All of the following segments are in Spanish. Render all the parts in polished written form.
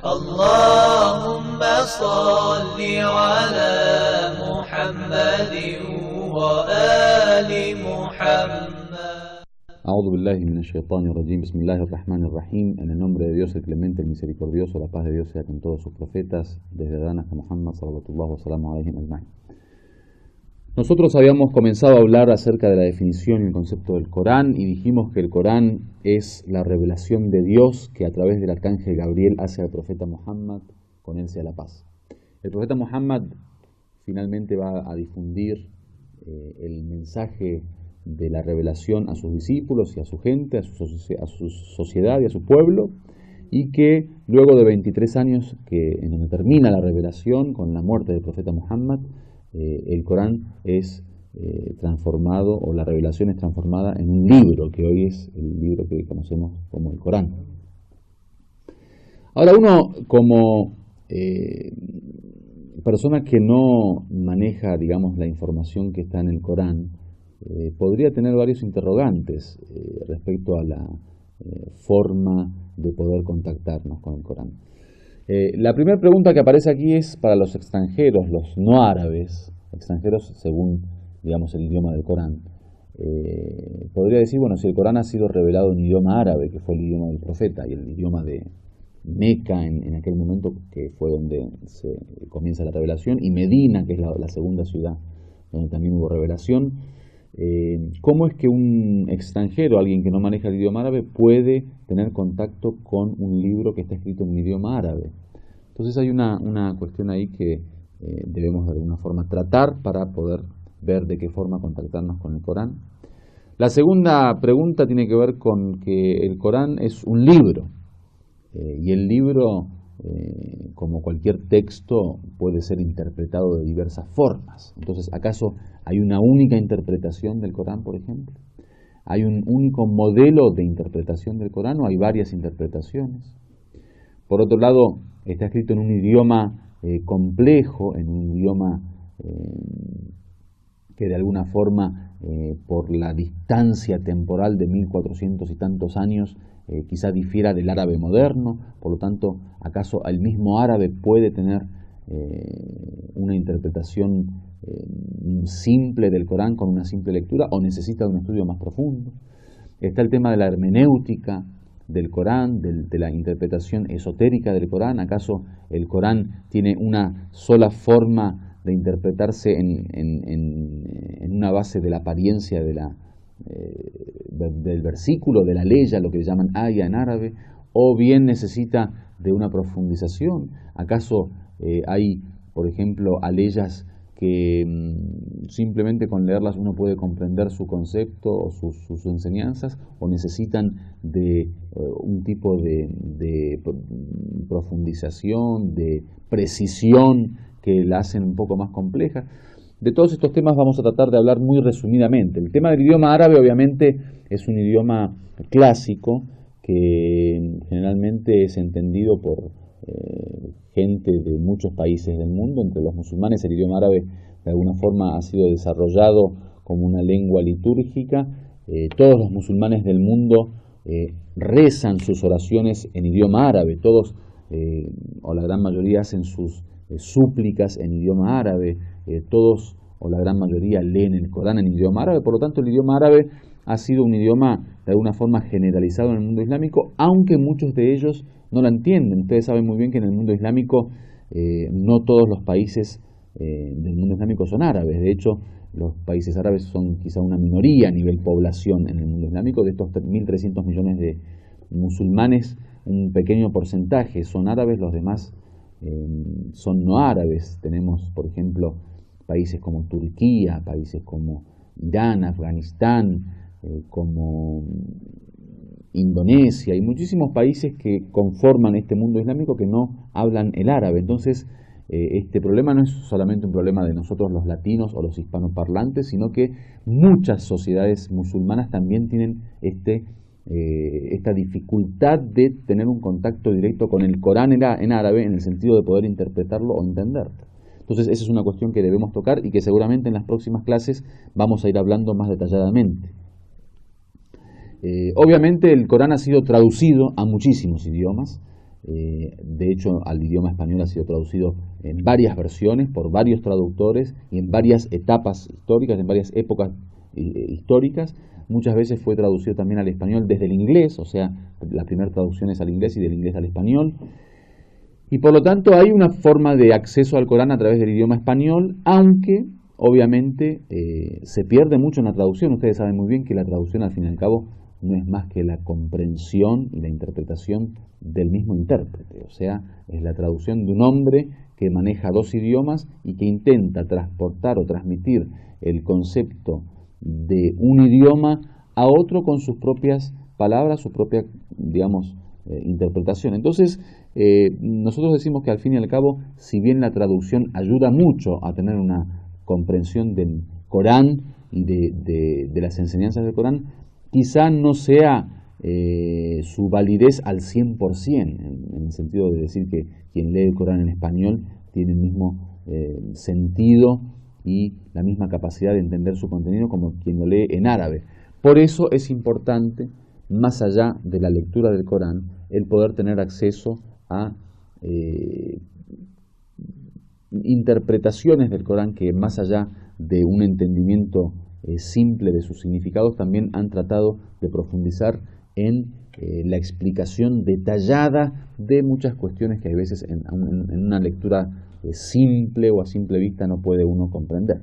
اللهم صل على محمد وآل محمد. A'udhu billahi minash shaitani rajim. Bismillahir rahmanir rahim. En el nombre de Dios, el clemente, el misericordioso, la paz de Dios sea con todos sus profetas, desde Adán hasta Muhammad sallallahu alaihi wa sallam. Nosotros habíamos comenzado a hablar acerca de la definición y el concepto del Corán y dijimos que el Corán es la revelación de Dios que a través del arcángel Gabriel hace al profeta Muhammad, con él sea la paz. El profeta Muhammad finalmente va a difundir el mensaje de la revelación a sus discípulos y a su gente, a su sociedad y a su pueblo, y que luego de 23 años en donde termina la revelación con la muerte del profeta Muhammad, el Corán es transformado, o la revelación es transformada en un libro, que hoy es el libro que conocemos como el Corán. Ahora uno, como persona que no maneja, digamos, la información que está en el Corán, podría tener varios interrogantes respecto a la forma de poder contactarnos con el Corán. La primera pregunta que aparece aquí es para los extranjeros, los no árabes, extranjeros según, digamos, el idioma del Corán. Podría decir, bueno, si el Corán ha sido revelado en idioma árabe, que fue el idioma del profeta, y el idioma de Meca en aquel momento, que fue donde se comienza la revelación, y Medina, que es la segunda ciudad donde también hubo revelación, ¿cómo es que un extranjero, alguien que no maneja el idioma árabe, puede tener contacto con un libro que está escrito en idioma árabe? Entonces hay una cuestión ahí que debemos de alguna forma tratar para poder ver de qué forma contactarnos con el Corán. La segunda pregunta tiene que ver con que el Corán es un libro, y el libro, como cualquier texto, puede ser interpretado de diversas formas. Entonces, ¿acaso hay una única interpretación del Corán, por ejemplo? ¿Hay un único modelo de interpretación del Corán o hay varias interpretaciones? Por otro lado, está escrito en un idioma complejo, en un idioma que de alguna forma, por la distancia temporal de 1400 y tantos años, quizá difiera del árabe moderno. Por lo tanto, ¿acaso el mismo árabe puede tener una interpretación simple del Corán con una simple lectura, o necesita un estudio más profundo? Está el tema de la hermenéutica del Corán, de la interpretación esotérica del Corán. ¿Acaso el Corán tiene una sola forma de interpretarse en una base de la apariencia del versículo, de la leya, lo que llaman aya en árabe, o bien necesita de una profundización? ¿Acaso hay, por ejemplo, aleyas que simplemente con leerlas uno puede comprender su concepto o sus enseñanzas, o necesitan de un tipo de profundización, de precisión que la hacen un poco más compleja? De todos estos temas vamos a tratar de hablar muy resumidamente. El tema del idioma árabe obviamente es un idioma clásico que generalmente es entendido por gente de muchos países del mundo. Entre los musulmanes el idioma árabe de alguna forma ha sido desarrollado como una lengua litúrgica. Todos los musulmanes del mundo rezan sus oraciones en idioma árabe. Todos, o la gran mayoría, hacen sus súplicas en idioma árabe. Todos, o la gran mayoría, leen el Corán en idioma árabe. Por lo tanto, el idioma árabe ha sido un idioma de alguna forma generalizado en el mundo islámico, aunque muchos de ellos no lo entienden. Ustedes saben muy bien que en el mundo islámico no todos los países del mundo islámico son árabes. De hecho, los países árabes son quizá una minoría a nivel población en el mundo islámico. De estos 1.300 millones de musulmanes, un pequeño porcentaje son árabes, los demás son no árabes. Tenemos, por ejemplo, países como Turquía, países como Irán, Afganistán, como Indonesia, y muchísimos países que conforman este mundo islámico que no hablan el árabe. Entonces, este problema no es solamente un problema de nosotros los latinos o los hispanoparlantes, sino que muchas sociedades musulmanas también tienen esta dificultad de tener un contacto directo con el Corán en árabe, en el sentido de poder interpretarlo o entenderlo. Entonces esa es una cuestión que debemos tocar y que seguramente en las próximas clases vamos a ir hablando más detalladamente. Obviamente el Corán ha sido traducido a muchísimos idiomas. De hecho, al idioma español ha sido traducido en varias versiones por varios traductores y en varias etapas históricas, en varias épocas históricas. Muchas veces fue traducido también al español desde el inglés, o sea, la primera traducción es al inglés y del inglés al español. Y por lo tanto hay una forma de acceso al Corán a través del idioma español, aunque obviamente se pierde mucho en la traducción. Ustedes saben muy bien que la traducción al fin y al cabo no es más que la comprensión y la interpretación del mismo intérprete. O sea, es la traducción de un hombre que maneja dos idiomas y que intenta transportar o transmitir el concepto de un idioma a otro con sus propias palabras, su propia, digamos, interpretación. Entonces, nosotros decimos que al fin y al cabo, si bien la traducción ayuda mucho a tener una comprensión del Corán y de las enseñanzas del Corán, quizá no sea su validez al 100%, en el sentido de decir que quien lee el Corán en español tiene el mismo sentido y la misma capacidad de entender su contenido como quien lo lee en árabe. Por eso es importante, más allá de la lectura del Corán, el poder tener acceso a interpretaciones del Corán que, más allá de un entendimiento simple de sus significados, también han tratado de profundizar en la explicación detallada de muchas cuestiones que a veces en una lectura simple o a simple vista no puede uno comprender.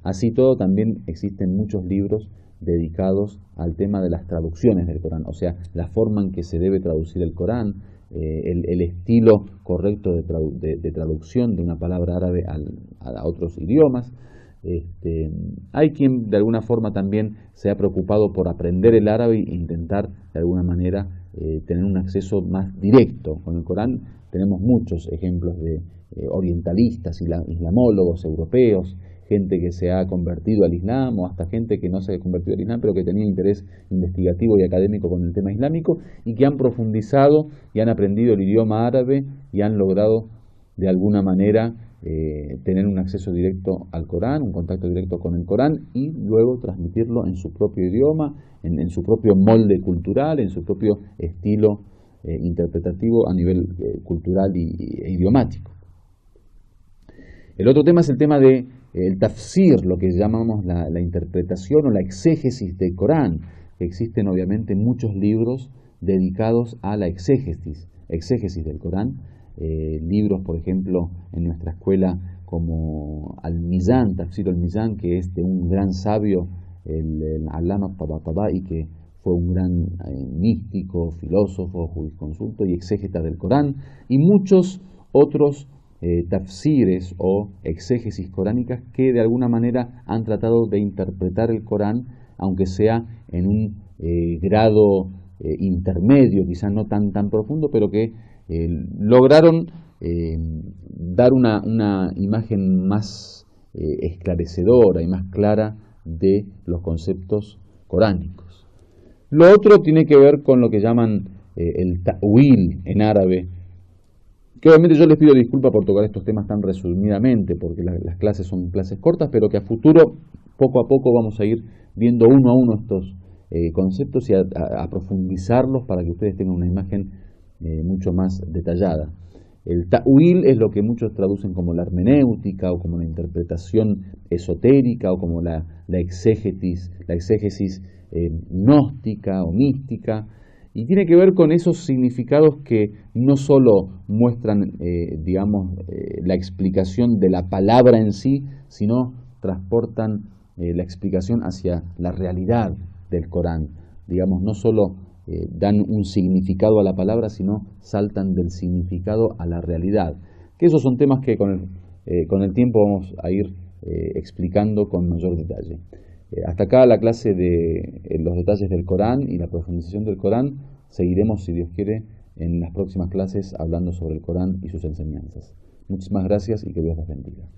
Así todo, también existen muchos libros dedicados al tema de las traducciones del Corán, o sea, la forma en que se debe traducir el Corán, el estilo correcto de traducción de una palabra árabe a otros idiomas. Hay quien de alguna forma también se ha preocupado por aprender el árabe e intentar de alguna manera tener un acceso más directo con el Corán. Tenemos muchos ejemplos de orientalistas, islamólogos europeos, gente que se ha convertido al Islam o hasta gente que no se ha convertido al Islam pero que tenía interés investigativo y académico con el tema islámico y que han profundizado y han aprendido el idioma árabe y han logrado de alguna manera tener un acceso directo al Corán, un contacto directo con el Corán y luego transmitirlo en su propio idioma, en su propio molde cultural, en su propio estilo interpretativo a nivel cultural e idiomático. El otro tema es el tema de el tafsir, lo que llamamos la interpretación o la exégesis del Corán. Existen obviamente muchos libros dedicados a la exégesis del Corán. Libros, por ejemplo, en nuestra escuela como Al-Mizan, Tafsir al-Mizan, que es de un gran sabio, el Allama Tabatabai, que fue un gran místico, filósofo, jurisconsulto y exégeta del Corán, y muchos otros tafsires o exégesis coránicas que de alguna manera han tratado de interpretar el Corán, aunque sea en un grado intermedio, quizás no tan profundo, pero que lograron dar una imagen más esclarecedora y más clara de los conceptos coránicos. Lo otro tiene que ver con lo que llaman el ta'wil en árabe, que obviamente yo les pido disculpas por tocar estos temas tan resumidamente, porque las clases son clases cortas, pero que a futuro, poco a poco, vamos a ir viendo uno a uno estos conceptos y a profundizarlos para que ustedes tengan una imagen mucho más detallada. El ta'wil es lo que muchos traducen como la hermenéutica o como la interpretación esotérica o como la exégesis gnóstica o mística, y tiene que ver con esos significados que no solo muestran, la explicación de la palabra en sí, sino transportan la explicación hacia la realidad del Corán. Digamos, no solo dan un significado a la palabra, sino saltan del significado a la realidad. Que esos son temas que con el tiempo vamos a ir explicando con mayor detalle. Hasta acá la clase de los detalles del Corán y la profundización del Corán. Seguiremos, si Dios quiere, en las próximas clases hablando sobre el Corán y sus enseñanzas. Muchísimas gracias y que Dios los bendiga.